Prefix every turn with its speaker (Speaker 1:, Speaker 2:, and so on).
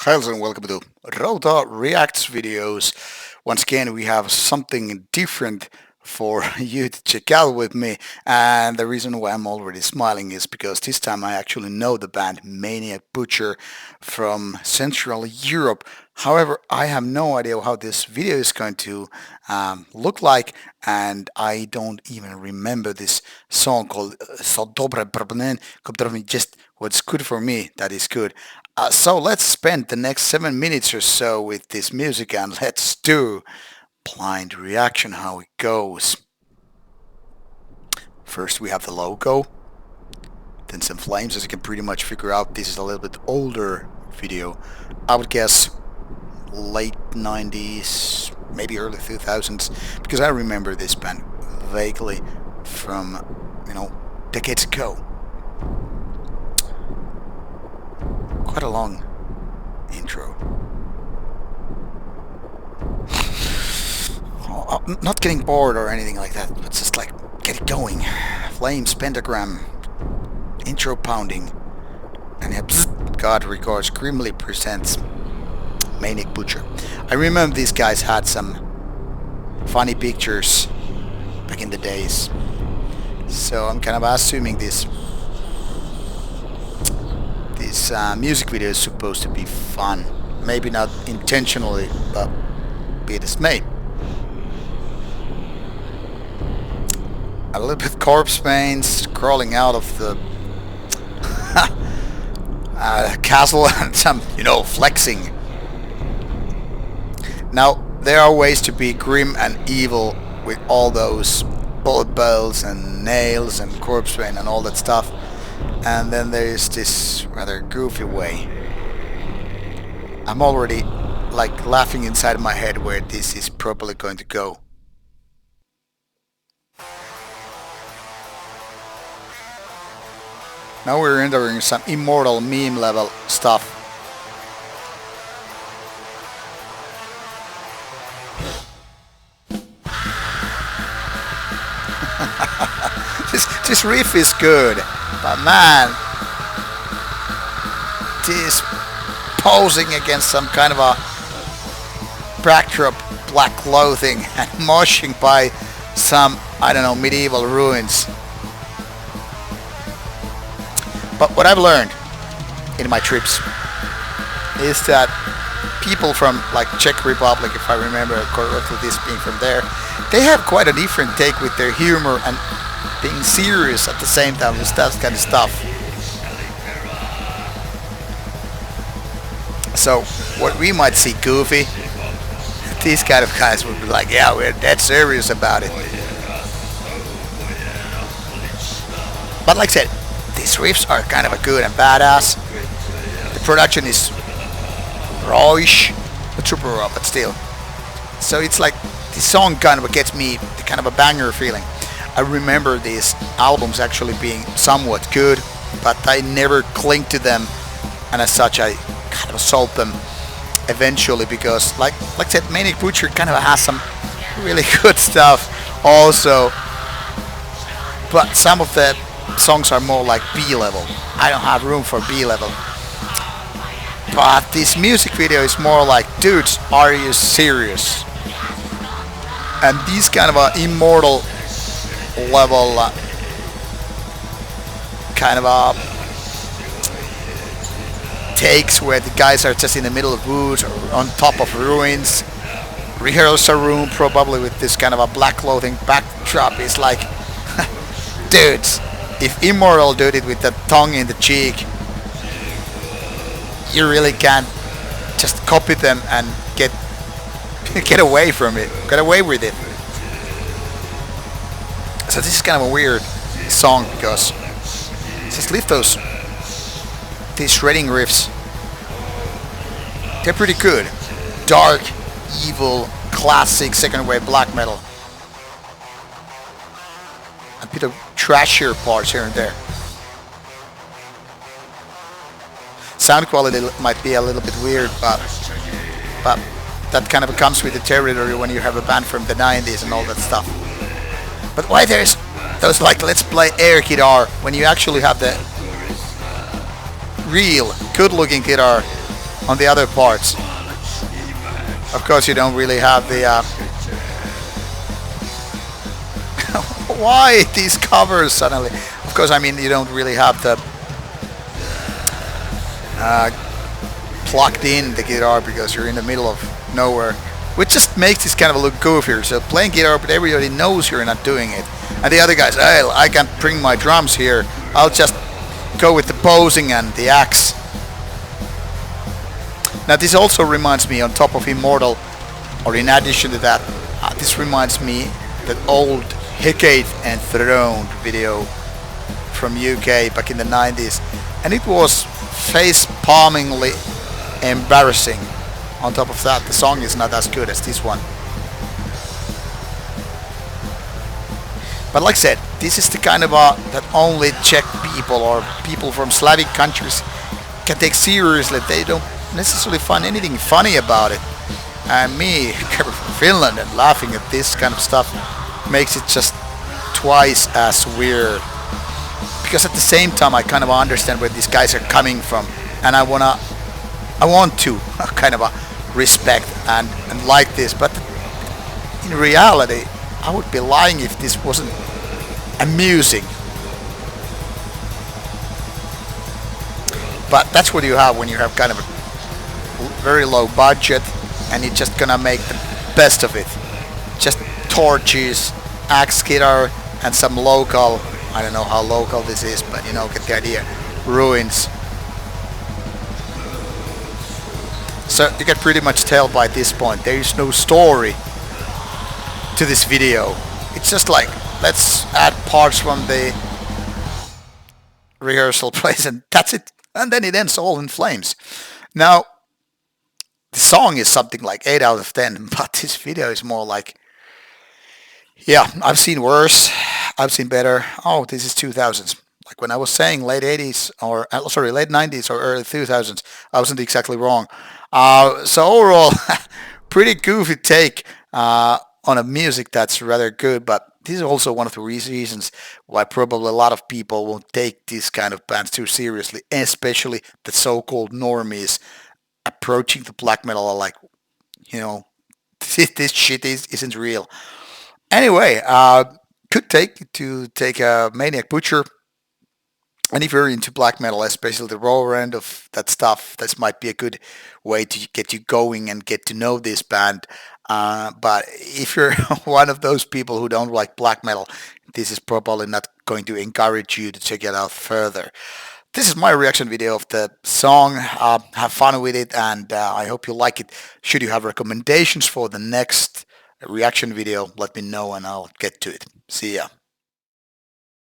Speaker 1: Hello and welcome to Rauta Reacts videos. Once again, we have something different for you to check out with me. And the reason why I'm already smiling is because this time I actually know the band Maniac Butcher from Central Europe. However, I have no idea how this video is going to look like, and I don't even remember this song called So Dobre Problem. Just what's good for me, that is good. So let's spend the next 7 minutes or so with this music and let's do blind reaction how it goes. First we have the logo, then some flames. As you can pretty much figure out, this is a little bit older video. I would guess late 90s, maybe early 2000s, because I remember this band vaguely from, decades ago. Quite a long intro. I'm not getting bored or anything like that, but just like get it going. Flames, pentagram, intro pounding, and God Regards grimly presents Maniac Butcher. I remember these guys had some funny pictures back in the days, so I'm kind of assuming this music video is supposed to be fun. Maybe not intentionally, but be it as may. A little bit corpse paints crawling out of the castle and some, flexing. Now, there are ways to be grim and evil with all those bullet bills and nails and corpse paint and all that stuff. And then there is this rather goofy way. I'm already like laughing inside my head where this is probably going to go. Now we're entering some immortal meme level stuff. This riff is good, but man, this posing against some kind of a backdrop, black clothing, and moshing by some, medieval ruins. But what I've learned in my trips is that people from like Czech Republic, if I remember correctly, this being from there, they have quite a different take with their humor and being serious at the same time with that kind of stuff. So what we might see goofy, these kind of guys would be like, yeah, we're dead serious about it. But like I said, these riffs are kind of a good and badass. The production is rawish, but super raw, but still. So it's like this song kind of gets me the kind of a banger feeling. I remember these albums actually being somewhat good, but I never clinged to them, and as such I kind of sold them eventually because like I said, Maniac Butcher kind of has some really good stuff also, but some of the songs are more like B level. I don't have room for B level. But this music video is more like, dudes, are you serious? And these kind of immortal level kind of takes where the guys are just in the middle of woods or on top of ruins, rehearsal room probably with this kind of a black clothing backdrop is like, dudes, if Immortal did it with the tongue in the cheek, you really can't just copy them and get away from it, get away with it. So this is kind of a weird song because just leave these shredding riffs. They're pretty good. Dark, evil, classic second wave black metal. A bit of trashier parts here and there. Sound quality might be a little bit weird, but that kind of comes with the territory when you have a band from the 90s and all that stuff. But why there's those like let's play air guitar when you actually have the real good looking guitar on the other parts. Of course, you don't really have the. Why these covers suddenly? Of course, I mean you don't really have the plugged in the guitar because you're in the middle of nowhere, which just makes this kind of look goofier. So playing guitar, but everybody knows you're not doing it, and the other guys, hey, I can't bring my drums here. I'll just go with the posing and the axe. Now this also reminds me, on top of Immortal, or in addition to that, this reminds me that old Hecate and Throne video from UK back in the 90s, and it was face-palmingly embarrassing. On top of that, the song is not as good as this one. But like I said, this is the kind of that only Czech people or people from Slavic countries can take seriously. They don't necessarily find anything funny about it. And me, coming from Finland and laughing at this kind of stuff, makes it just twice as weird. Because at the same time, I kind of understand where these guys are coming from, and I want to kind of respect and like this. But in reality, I would be lying if this wasn't amusing. But that's what you have when you have kind of a very low budget and you're just gonna make the best of it. Just torches, axe guitar, and some local, I don't know how local this is, but you know, get the idea, ruins. So you can pretty much tell by this point there is no story to this video. It's just like, let's add parts from the rehearsal place and that's it. And then it ends all in flames. Now, the song is something like 8 out of 10, but this video is more like, yeah, I've seen worse, I've seen better. Oh, this is 2000s. Like when I was saying late 80s or sorry, late 90s or early 2000s, I wasn't exactly wrong. So overall, pretty goofy take on a music that's rather good, but this is also one of the reasons why probably a lot of people won't take these kind of bands too seriously, especially the so-called normies approaching the black metal are like, you know, this shit isn't real. Anyway, could take a Maniac Butcher, and if you're into black metal, especially the raw end of that stuff, this might be a good way to get you going and get to know this band. But if you're one of those people who don't like black metal, this is probably not going to encourage you to check it out further. This is my reaction video of the song. Have fun with it, and I hope you like it. Should you have recommendations for the next reaction video, let me know and I'll get to it. See ya.